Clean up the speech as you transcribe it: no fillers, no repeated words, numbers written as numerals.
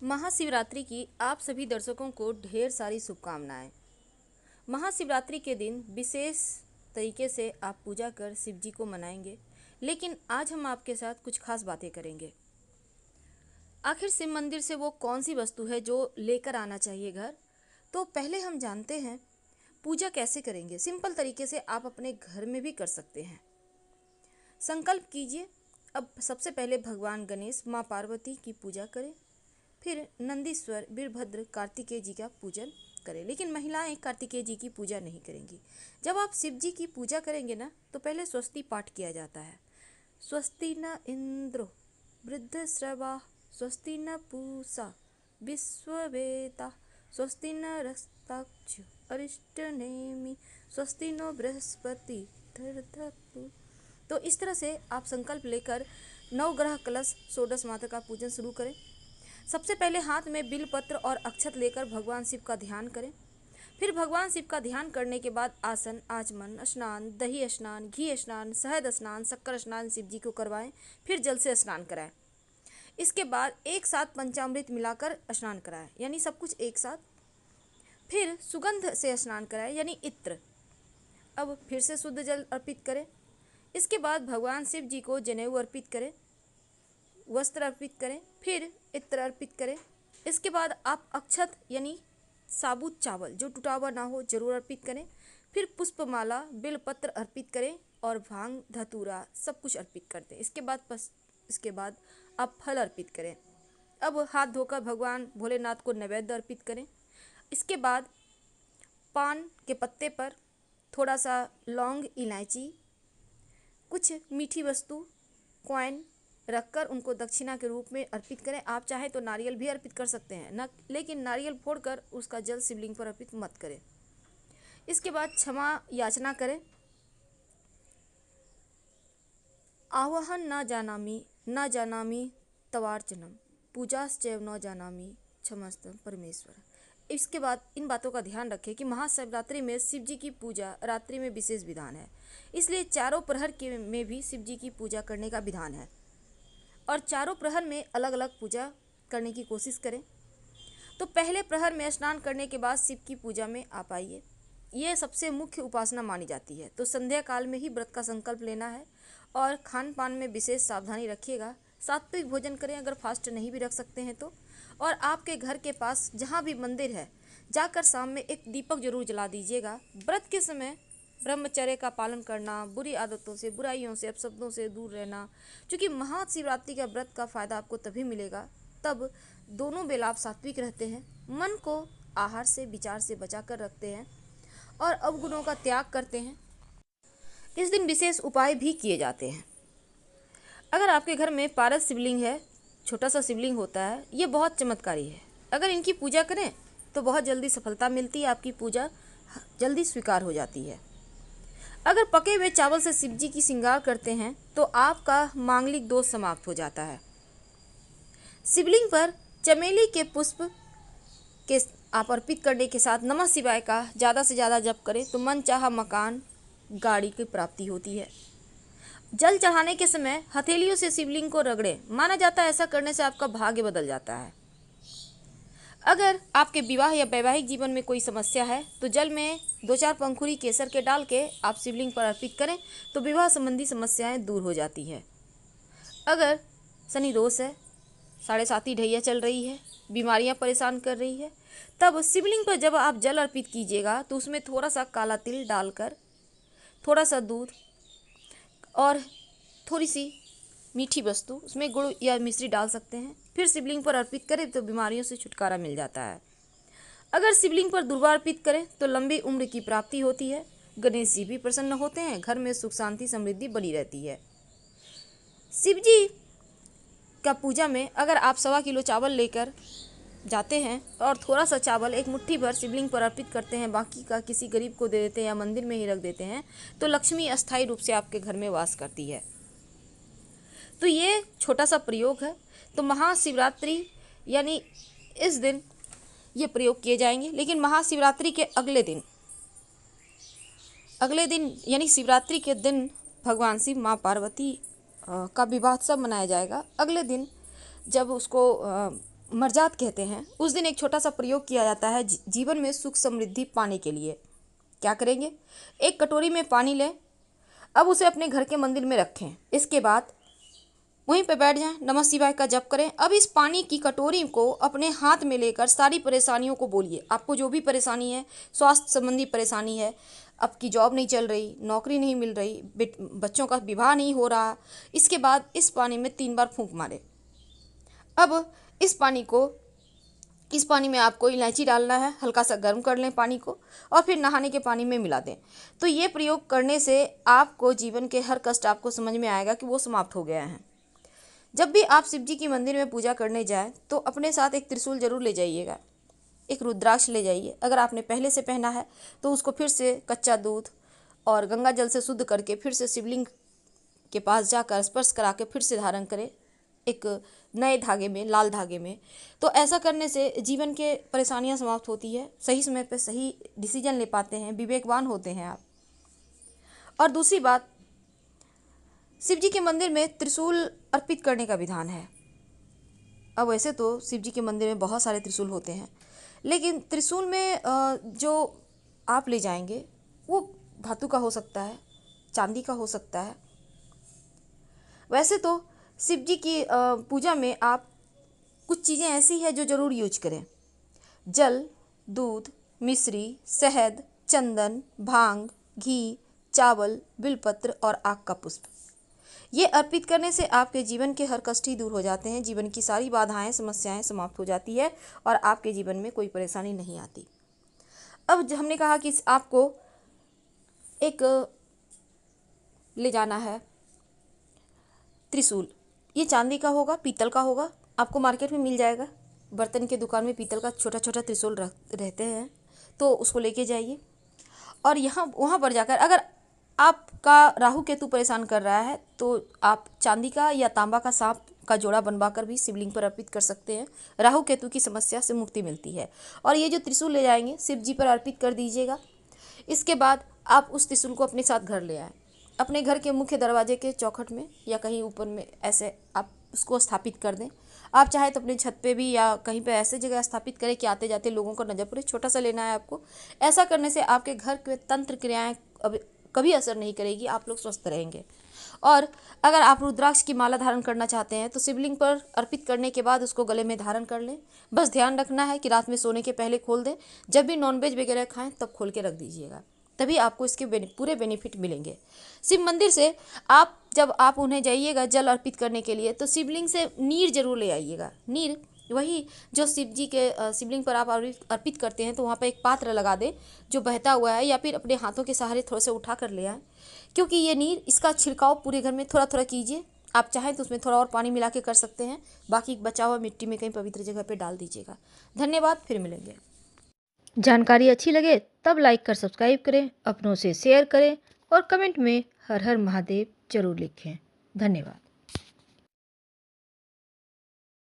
महाशिवरात्रि की आप सभी दर्शकों को ढेर सारी शुभकामनाएं। महाशिवरात्रि के दिन विशेष तरीके से आप पूजा कर शिव जी को मनाएंगे, लेकिन आज हम आपके साथ कुछ खास बातें करेंगे। आखिर शिव मंदिर से वो कौन सी वस्तु है जो लेकर आना चाहिए घर। तो पहले हम जानते हैं पूजा कैसे करेंगे। सिंपल तरीके से आप अपने घर में भी कर सकते हैं। संकल्प कीजिए। अब सबसे पहले भगवान गणेश, माँ पार्वती की पूजा करें, फिर नंदीश्वर, वीरभद्र, कार्तिकेय जी का पूजन करें। लेकिन महिलाएं कार्तिकेय जी की पूजा नहीं करेंगी। जब आप शिव जी की पूजा करेंगे ना, तो पहले स्वस्ति पाठ किया जाता है। स्वस्ति न इंद्रो वृद्धश्रवा, स्वस्ति न पूषा विश्ववेता, स्वस्ति न रस्ताक्षु अरिष्टनेमि, स्वस्ति नो बृहस्पति धरधपु। तो इस तरह से आप संकल्प लेकर नवग्रह कलश षोडश माता का पूजन शुरू करें। सबसे पहले हाथ में बिलपत्र और अक्षत लेकर भगवान शिव का ध्यान करें। फिर भगवान शिव का ध्यान करने के बाद आसन, आचमन, स्नान, दही स्नान, घी स्नान, शहद स्नान, शक्कर स्नान शिव जी को करवाएं। फिर जल से स्नान कराएं। इसके बाद एक साथ पंचामृत मिलाकर स्नान कराएं, यानी सब कुछ एक साथ। फिर सुगंध से स्नान कराएं, यानी इत्र। अब फिर से शुद्ध जल अर्पित करें। इसके बाद भगवान शिव जी को जनेऊ अर्पित करें, वस्त्र अर्पित करें, फिर इत्र अर्पित करें। इसके बाद आप अक्षत यानी साबुत चावल जो टूटा हुआ ना हो जरूर अर्पित करें। फिर पुष्पमाला, बेलपत्र अर्पित करें और भांग, धतूरा सब कुछ अर्पित कर दें। इसके बाद आप फल अर्पित करें। अब हाथ धोकर भगवान भोलेनाथ को नैवेद्य अर्पित करें। इसके बाद पान के पत्ते पर थोड़ा सा लौंग, इलायची, कुछ मीठी वस्तु, कॉइन रखकर उनको दक्षिणा के रूप में अर्पित करें। आप चाहे तो नारियल भी अर्पित कर सकते हैं ना, लेकिन नारियल फोड़कर उसका जल शिवलिंग पर अर्पित मत करें। इसके बाद क्षमा याचना करें। आवाहन न जानामि तवार्चनम, पूजाश्चैव न जानामि क्षमस्तम परमेश्वर। इसके बाद इन बातों का ध्यान रखें कि महाशिवरात्रि में शिव जी की पूजा रात्रि में विशेष विधान है, इसलिए चारों प्रहर में भी शिव जी की पूजा करने का विधान है और चारों प्रहर में अलग अलग पूजा करने की कोशिश करें। तो पहले प्रहर में स्नान करने के बाद शिव की पूजा में आप आइए। ये सबसे मुख्य उपासना मानी जाती है। तो संध्या काल में ही व्रत का संकल्प लेना है और खान पान में विशेष सावधानी रखिएगा। सात्विक भोजन करें अगर फास्ट नहीं भी रख सकते हैं तो। और आपके घर के पास जहाँ भी मंदिर है जाकर शाम में एक दीपक जरूर जला दीजिएगा। व्रत के समय ब्रह्मचर्य का पालन करना, बुरी आदतों से, बुराइयों से, अपशब्दों से दूर रहना। क्योंकि महाशिवरात्रि का व्रत का फायदा आपको तभी मिलेगा तब दोनों बेला आप सात्विक रहते हैं, मन को आहार से, विचार से बचा कर रखते हैं और अवगुणों का त्याग करते हैं। इस दिन विशेष उपाय भी किए जाते हैं। अगर आपके घर में पारस शिवलिंग है, छोटा सा शिवलिंग होता है, ये बहुत चमत्कारी है। अगर इनकी पूजा करें तो बहुत जल्दी सफलता मिलती है, आपकी पूजा जल्दी स्वीकार हो जाती है। अगर पके हुए चावल से शिव जी की श्रृंगार करते हैं तो आपका मांगलिक दोष समाप्त हो जाता है। शिवलिंग पर चमेली के पुष्प के आप अर्पित करने के साथ नमः शिवाय का ज़्यादा से ज़्यादा जप करें तो मन चाहा मकान, गाड़ी की प्राप्ति होती है। जल चढ़ाने के समय हथेलियों से शिवलिंग को रगड़ें। माना जाता है ऐसा करने से आपका भाग्य बदल जाता है। अगर आपके विवाह या वैवाहिक जीवन में कोई समस्या है तो जल में 2-4 पंखुड़ी केसर के डाल के आप शिवलिंग पर अर्पित करें तो विवाह संबंधी समस्याएं दूर हो जाती है। अगर शनि दोष है, 7.5 ढैया चल रही है, बीमारियां परेशान कर रही है, तब शिवलिंग पर जब आप जल अर्पित कीजिएगा तो उसमें थोड़ा सा काला तिल डालकर, थोड़ा सा दूध और थोड़ी सी मीठी वस्तु, उसमें गुड़ या मिश्री डाल सकते हैं, फिर शिवलिंग पर अर्पित करें तो बीमारियों से छुटकारा मिल जाता है। अगर शिवलिंग पर दुर्वा अर्पित करें तो लंबी उम्र की प्राप्ति होती है, गणेश जी भी प्रसन्न होते हैं, घर में सुख शांति समृद्धि बनी रहती है। शिव जी का पूजा में अगर आप 1.25 किलो चावल लेकर जाते हैं और थोड़ा सा चावल एक मुट्ठी भर शिवलिंग पर अर्पित करते हैं, बाकी का किसी गरीब को दे देते हैं या मंदिर में ही रख देते हैं, तो लक्ष्मी अस्थायी रूप से आपके घर में वास करती है। तो ये छोटा सा प्रयोग है। तो महाशिवरात्रि यानी इस दिन ये प्रयोग किए जाएंगे। लेकिन महाशिवरात्रि के अगले दिन यानी शिवरात्रि के दिन भगवान शिव, माँ पार्वती का विवाह उत्सव मनाया जाएगा। अगले दिन जब उसको मरजात कहते हैं, उस दिन एक छोटा सा प्रयोग किया जाता है जीवन में सुख समृद्धि पाने के लिए। क्या करेंगे? एक कटोरी में पानी लें, अब उसे अपने घर के मंदिर में रखें। इसके बाद वहीं पे बैठ जाएं, नमः शिवाय का जप करें। अब इस पानी की कटोरी को अपने हाथ में लेकर सारी परेशानियों को बोलिए। आपको जो भी परेशानी है, स्वास्थ्य संबंधी परेशानी है, आपकी जॉब नहीं चल रही, नौकरी नहीं मिल रही, बच्चों का विवाह नहीं हो रहा, इसके बाद इस पानी में 3 बार फूंक मारें। अब इस पानी में आपको इलायची डालना है, हल्का सा गर्म कर लें पानी को और फिर नहाने के पानी में मिला दें। तो ये प्रयोग करने से आपको जीवन के हर कष्ट आपको समझ में आएगा कि वो समाप्त हो गया है। जब भी आप शिव जी की मंदिर में पूजा करने जाएं तो अपने साथ एक त्रिशूल जरूर ले जाइएगा, एक रुद्राक्ष ले जाइए। अगर आपने पहले से पहना है तो उसको फिर से कच्चा दूध और गंगा जल से शुद्ध करके फिर से शिवलिंग के पास जाकर स्पर्श करा के फिर से धारण करें, एक नए धागे में, लाल धागे में। तो ऐसा करने से जीवन के परेशानियां समाप्त होती है, सही समय पर सही डिसीजन ले पाते हैं, विवेकवान होते हैं आप। और दूसरी बात, शिव जी के मंदिर में त्रिशूल अर्पित करने का विधान है। अब वैसे तो शिव जी के मंदिर में बहुत सारे त्रिशूल होते हैं, लेकिन त्रिशूल में जो आप ले जाएंगे वो धातु का हो सकता है, चांदी का हो सकता है। वैसे तो शिव जी की पूजा में आप कुछ चीज़ें ऐसी है जो ज़रूर यूज करें। जल, दूध, मिश्री, शहद, चंदन, भांग, घी, चावल, बिलपत्र और आक का पुष्प। ये अर्पित करने से आपके जीवन के हर कष्ट ही दूर हो जाते हैं, जीवन की सारी बाधाएं, समस्याएं समाप्त हो जाती है और आपके जीवन में कोई परेशानी नहीं आती। अब हमने कहा कि आपको एक ले जाना है त्रिशूल। ये चांदी का होगा, पीतल का होगा, आपको मार्केट में मिल जाएगा। बर्तन के दुकान में पीतल का छोटा छोटा त्रिशूल रहते हैं, तो उसको लेके जाइए। और वहाँ पर जाकर अगर आपका राहु केतु परेशान कर रहा है तो आप चांदी का या तांबा का सांप का जोड़ा बनवाकर भी शिवलिंग पर अर्पित कर सकते हैं। राहु केतु की समस्या से मुक्ति मिलती है। और ये जो त्रिशूल ले जाएंगे शिव जी पर अर्पित कर दीजिएगा। इसके बाद आप उस त्रिशूल को अपने साथ घर ले आए, अपने घर के मुख्य दरवाजे के चौखट में या कहीं ऊपर में ऐसे आप उसको स्थापित कर दें। आप चाहे तो अपने छत पे भी या कहीं पे ऐसे जगह स्थापित करें कि आते जाते लोगों को नजर पड़े। छोटा सा लेना है आपको। ऐसा करने से आपके घर के तंत्र क्रियाएं कभी असर नहीं करेगी, आप लोग स्वस्थ रहेंगे। और अगर आप रुद्राक्ष की माला धारण करना चाहते हैं तो शिवलिंग पर अर्पित करने के बाद उसको गले में धारण कर लें। बस ध्यान रखना है कि रात में सोने के पहले खोल दें। जब भी नॉनवेज वगैरह खाएं तब खोल के रख दीजिएगा, तभी आपको इसके पूरे बेनिफिट मिलेंगे। शिव मंदिर से जब आप उन्हें जाइएगा जल अर्पित करने के लिए तो शिवलिंग से नीर जरूर ले आइएगा। नीर वही जो शिव जी के शिवलिंग पर आप अर्पित करते हैं, तो वहाँ पर एक पात्र लगा दें जो बहता हुआ है, या फिर अपने हाथों के सहारे थोड़े से उठा कर ले आए। क्योंकि ये नीर, इसका छिड़काव पूरे घर में थोड़ा थोड़ा कीजिए। आप चाहें तो उसमें थोड़ा और पानी मिला के कर सकते हैं, बाकी बचा हुआ मिट्टी में कहीं पवित्र जगह पे डाल दीजिएगा। धन्यवाद, फिर मिलेंगे। जानकारी अच्छी लगे तब लाइक कर सब्सक्राइब करें, अपनों से शेयर करें और कमेंट में हर हर महादेव जरूर लिखें। धन्यवाद।